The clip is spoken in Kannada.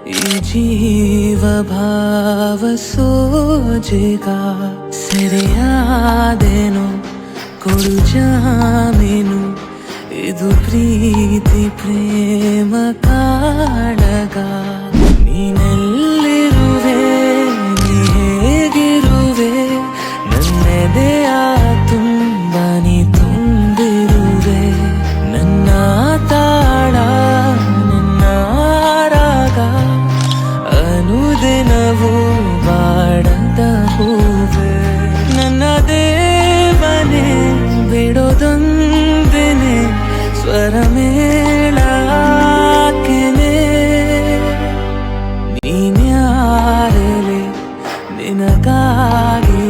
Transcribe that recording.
ಈ ಜೀವ ಭಾವ ಸೋಜೆಗ ಸೆರೆಯಾದೆನು ಕೊಡು ಜಾಮೀನು ಇದು ಪ್ರೀತಿ ಪ್ರೇಮ ಕಾಳಗ ನೀನೆಲ್ಲಿರುವೆ ನೀ ಹೇಗಿರುವೆ ನನ್ನೆದೆಯ ತುಂಬ ನೀ ತುಂಬಿರುವೆ ನನ್ನ ತಾಳ ನಿನ್ನ ರಾಗ ಅನುದಿನವೂ ಬಾಡದ ಹೂವೆ ನನ್ನ ದೇವನೇ ಬಿಡೋದೊಂದೇನೆ ಸ್ವರ ಮೇಳಾಕೆನೆ ನೀನ್ಯಾರೆಲೆ ನಿನಗಾಗಿ